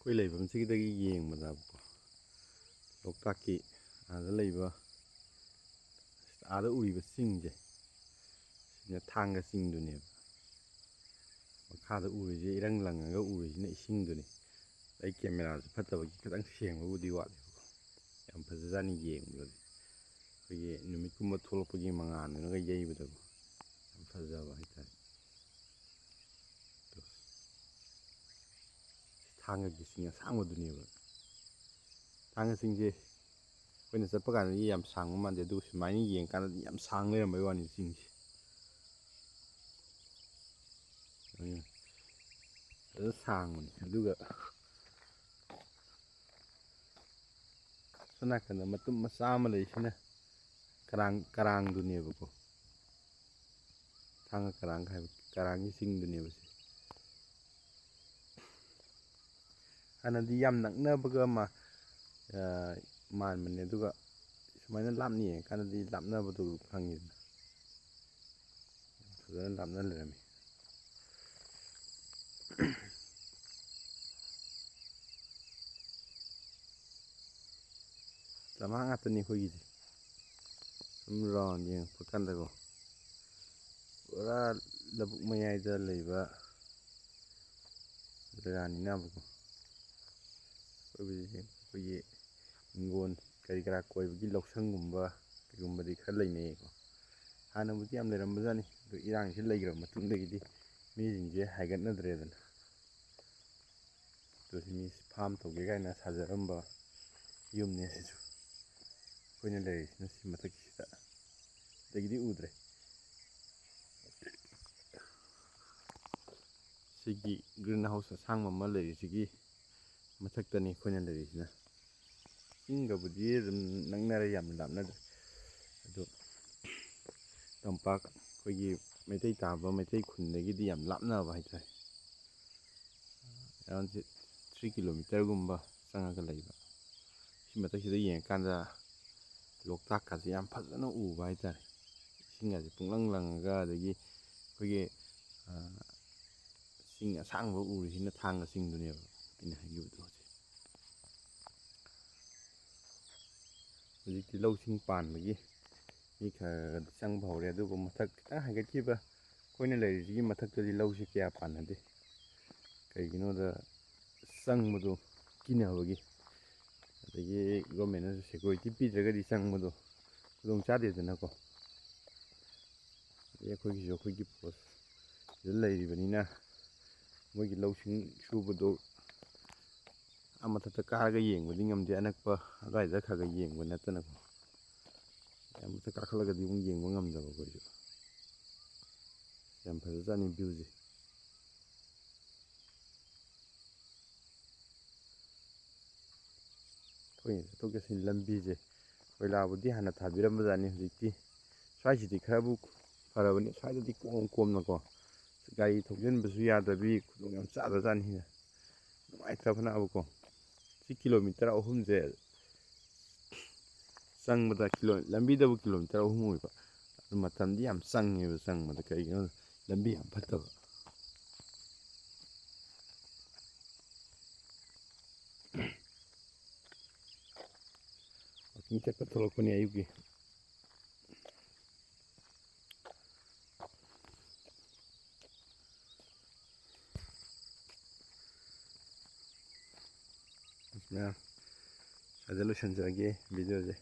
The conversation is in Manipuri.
ꯑꯩꯈꯣꯏ ꯂꯩꯐꯝꯁꯤꯗꯒꯤ ꯌꯦꯡꯕꯗ ꯂꯣꯛꯇꯥꯛꯀꯤ ꯑꯥꯗ ꯂꯩꯕ ꯑꯥꯗ ꯎꯔꯤꯕ ꯆꯤꯡꯁꯦ ꯁꯤꯅ ꯊꯥꯡꯒ ꯆꯤꯡꯗꯨꯅꯦꯕ. ꯃꯈꯥꯗ ꯎꯔꯤꯁꯦ ꯏꯔꯪ ꯂꯪꯉꯒ ꯎꯔꯤꯁꯤꯅ ꯏꯁꯤꯡꯗꯨꯅꯤ. ꯑꯩ ꯀꯦꯃꯦꯔꯥꯁꯨ ꯐꯠꯇꯕꯒꯤ ꯈꯤꯇꯪ ꯁꯦꯡꯕꯕꯨꯗꯤ ꯋꯥꯠꯂꯦꯕꯀꯣ. ꯌꯥꯝ ꯐꯖꯖꯥꯠꯅꯤ ꯌꯦꯡꯕꯗꯗꯤ. ꯑꯩꯈꯣꯏꯒꯤ ꯅꯨꯃꯤꯠꯀꯨꯝꯕ ꯊꯣꯛꯂꯛꯄꯒꯤ ꯃꯉꯥꯜꯗꯨꯅꯒ ꯌꯩꯕꯗꯀꯣ ꯌꯥꯝ ꯐꯖꯕ ꯍꯥꯏꯇꯥꯔꯦ. ꯊꯥꯡꯒꯒꯤ ꯆꯤꯡ ꯑꯁꯥꯡꯕꯗꯨꯅꯦꯕ. ꯊꯥꯡꯒ ꯆꯤꯡꯁꯦ ꯑꯩꯈꯣꯏꯅ ꯆꯠꯄ ꯀꯥꯟꯗꯗꯤ ꯌꯥꯝ ꯁꯥꯡꯕ ꯃꯥꯟꯗꯦ, ꯑꯗꯨꯒ ꯁꯨꯃꯥꯏꯅ ꯌꯦꯡꯀꯥꯟꯗꯗꯤ ꯌꯥꯝ ꯁꯥꯡ ꯂꯩꯔꯝꯕꯩ ꯋꯥꯅꯤ ꯆꯤꯡꯁꯦ. ꯑꯗꯨ ꯁꯥꯡꯕꯅꯤ. ꯑꯗꯨꯒ ꯁꯣꯝ ꯅꯥꯀꯟꯗ ꯃꯇꯨꯝ ꯃꯆꯥ ꯑꯃ ꯂꯩꯁꯤꯅ ꯀꯔꯥꯡꯗꯨꯅꯦꯕꯀꯣ. ꯊꯥꯡꯒ ꯀꯔꯥꯡ ꯍꯥꯏꯕ ꯀꯔꯥꯡꯒꯤ ꯆꯤꯡꯗꯨꯅꯦꯕ ꯁꯤ. ꯍꯥꯟꯅꯗꯤ ꯌꯥꯝ ꯅꯛꯅꯕꯒ ꯃꯥꯟꯕꯅꯦ, ꯑꯗꯨꯒ ꯁꯨꯃꯥꯏꯅ ꯂꯥꯞꯅ ꯌꯦꯡꯉꯀꯥꯟꯗꯗꯤ ꯂꯥꯞꯅꯕꯗꯨ ꯈꯪꯉꯤꯗꯅ. ꯐꯖꯅ ꯂꯥꯞꯅ ꯂꯩꯔꯝꯃꯤ. ꯂꯝꯍꯥꯡ ꯉꯥꯛꯇꯅꯤ ꯑꯩꯈꯣꯏꯒꯤꯁꯦ. ꯁꯨꯝ ꯔꯥꯎꯟ ꯌꯦꯡꯉꯛꯄ ꯀꯥꯟꯗꯀꯣ ꯄꯨꯔꯥ ꯂꯧꯕꯨꯛ ꯃꯌꯥꯏꯗ ꯂꯩꯕ ꯖꯒꯥꯅꯤꯅꯕꯀꯣ. ꯑꯩꯈꯣꯏꯒꯤ ꯍꯤꯡꯒꯣꯜ ꯀꯔꯤ ꯀꯔꯥ ꯀꯣꯏꯕꯒꯤ ꯂꯧꯁꯪꯒꯨꯝꯕ ꯀꯩꯒꯨꯝꯕꯗꯤ ꯈꯔ ꯂꯩꯅꯩꯌꯦꯀꯣ. ꯍꯥꯟꯅꯕꯨꯗꯤ ꯌꯥꯝ ꯂꯩꯔꯝꯕꯖꯥꯠꯅꯤ, ꯑꯗꯨ ꯏꯔꯥꯡꯁꯤ ꯂꯩꯈ꯭ꯔꯕ ꯃꯇꯨꯡꯗꯒꯤꯗꯤ ꯃꯤꯁꯤꯡꯁꯦ ꯍꯥꯏꯒꯠꯅꯗ꯭ꯔꯦꯗꯅ. ꯑꯗꯨ ꯃꯤ ꯐꯥꯝ ꯇꯧꯒꯦ ꯀꯥꯏꯅ ꯁꯥꯖꯔꯝꯕ ꯌꯨꯝꯅꯦ ꯁꯤꯁꯨ. ꯑꯩꯈꯣꯏꯅ ꯂꯩꯔꯤꯁꯤꯅ ꯁꯤ ꯃꯊꯛꯁꯤꯗ. ꯑꯗꯒꯤꯗꯤ ꯎꯗ꯭ꯔꯦ. ꯁꯤꯒꯤ ꯒ꯭ꯔꯤꯟ ꯍꯥꯎꯁ ꯑꯁꯥꯡꯕ ꯑꯃ ꯂꯩꯔꯤꯁꯤꯒꯤ ꯃꯊꯛꯇꯅꯤ ꯑꯩꯈꯣꯏꯅ ꯂꯩꯔꯤꯁꯤꯅ. ꯆꯤꯡꯒꯕꯨꯗꯤ ꯑꯗꯨꯝ ꯅꯛꯅꯔꯦ, ꯌꯥꯝꯅ ꯂꯥꯞꯅꯗ꯭ꯔꯦ. ꯑꯗꯣ ꯇꯝꯄꯥꯛ ꯑꯩꯈꯣꯏꯒꯤ ꯃꯩꯇꯩ ꯇꯥꯕ ꯃꯩꯇꯩ ꯈꯨꯟꯗꯒꯤꯗꯤ ꯌꯥꯝ ꯂꯥꯞꯅꯕ ꯍꯥꯏꯇꯥꯔꯦ. ꯑꯦꯔꯥꯎꯟ 3 ꯀꯤꯂꯣꯃꯤꯇꯔꯒꯨꯝꯕ ꯆꯪꯉꯒ ꯂꯩꯕ. ꯁꯤ ꯃꯊꯛꯁꯤꯗ ꯌꯦꯡꯉꯀꯥꯟꯗ ꯂꯣꯛꯇꯥꯛꯀꯁꯦ ꯌꯥꯝ ꯐꯖꯅ ꯎꯕ ꯍꯥꯏꯇꯥꯔꯦ. ꯏꯁꯤꯡꯒꯁꯦ ꯄꯨꯡꯂꯪ ꯂꯪꯉꯒ, ꯑꯗꯒꯤ ꯑꯩꯈꯣꯏꯒꯤ ꯆꯤꯡ ꯑꯁꯥꯡꯕ ꯎꯔꯤꯁꯤꯅ ꯊꯥꯡꯒ ꯆꯤꯡꯗꯨꯅꯦꯕ ꯑꯩꯅ ꯍꯥꯏꯈꯤꯕꯗꯣ ꯍꯧꯖꯤꯛ. ꯍꯧꯖꯤꯛꯇꯤ ꯂꯧꯁꯤꯡ ꯄꯥꯟꯕꯒꯤ ꯃꯤ ꯈꯔ ꯆꯪꯕ ꯍꯧꯔꯦ, ꯑꯗꯨꯕꯨ ꯃꯊꯛ ꯈꯤꯇꯪ ꯍꯥꯏꯒꯠꯈꯤꯕ ꯑꯩꯈꯣꯏꯅ ꯂꯩꯔꯤꯁꯤꯒꯤ ꯃꯊꯛꯇꯗꯤ ꯂꯧꯁꯤ ꯀꯌꯥ ꯄꯥꯟꯅꯗꯦ. ꯀꯩꯒꯤꯅꯣꯗ ꯆꯪꯕꯗꯣ ꯀꯤꯅꯕꯒꯤ. ꯑꯗꯒꯤ ꯒꯣꯔꯃꯦꯟꯅꯁꯨ ꯁꯦꯀꯨꯔꯤꯇꯤ ꯄꯤꯗ꯭ꯔꯒꯗꯤ ꯆꯪꯕꯗꯣ ꯈꯨꯗꯣꯡ ꯆꯥꯗꯦꯗꯅꯀꯣ. ꯑꯗꯩ ꯑꯩꯈꯣꯏꯒꯤ ꯄꯣꯁꯇ ꯂꯩꯔꯤꯕꯅꯤꯅ ꯃꯣꯏꯒꯤ ꯂꯧꯁꯤꯡ ꯁꯨꯕꯗꯣ ꯃꯊꯛꯇ ꯀꯥꯔꯒ ꯌꯦꯡꯕꯗꯤ ꯉꯝꯗꯦ. ꯑꯅꯛꯄ ꯑꯗꯨꯋꯥꯏꯗ ꯈꯔ ꯌꯦꯡꯕ ꯅꯠꯇꯅꯀꯣ. ꯌꯥꯝ ꯃꯊꯛ ꯀꯥꯈꯠꯂꯒꯗꯤ ꯑꯃꯨꯛ ꯌꯦꯡꯕ ꯉꯝꯗꯕ ꯑꯩꯈꯣꯏꯁꯨ. ꯌꯥꯝ ꯐꯖꯖꯥꯠꯅꯤ ꯚ꯭ꯌꯨꯁꯦ. ꯑꯩꯈꯣꯏꯅ ꯆꯠꯊꯣꯛ ꯆꯠꯁꯤꯟ ꯂꯝꯕꯤꯁꯦ ꯀꯣꯏꯂꯥꯕꯨꯗꯤ ꯍꯥꯟꯅ ꯊꯥꯕꯤꯔꯝꯕꯖꯥꯠꯅꯤ. ꯍꯧꯖꯤꯛꯇꯤ ꯁ꯭ꯋꯥꯏꯁꯤꯗꯤ ꯈꯔꯕꯨ ꯐꯔꯕꯅꯤ. ꯁ꯭ꯋꯥꯏꯗꯗꯤ ꯀꯣꯝꯅꯀꯣ ꯒꯥꯔꯤ ꯊꯧꯖꯤꯟꯕꯁꯨ ꯌꯥꯗꯕꯤ ꯈꯨꯗꯣꯡ ꯌꯥꯝ ꯆꯥꯗꯖꯥꯠꯅꯤ. ꯅꯨꯡꯉꯥꯏꯇꯕꯅꯕꯀꯣ. ꯁꯤ ꯀꯤꯂꯣꯃꯤꯇꯔ 3ꯁꯦ ꯆꯪꯕꯗ ꯂꯝꯕꯤꯗꯕꯨ ꯀꯤꯂꯣꯃꯤꯇꯔ 3 ꯑꯣꯏꯕ, ꯑꯗꯨ ꯃꯇꯝꯗꯤ ꯌꯥꯝ ꯆꯪꯉꯦꯕ ꯆꯪꯕꯗ. ꯀꯩꯒꯤꯅꯣꯗ ꯂꯝꯕꯤ ꯌꯥꯝ ꯐꯠꯇꯕ. ꯋꯥꯛꯀꯤꯡ ꯆꯠꯄ ꯊꯣꯛꯂꯛꯄꯅꯤ ꯑꯌꯨꯛꯀꯤ. ꯁꯤꯗ ꯂꯣꯏꯁꯤꯟꯖꯔꯒꯦ ꯚꯤꯗꯤꯑꯣꯁꯦ.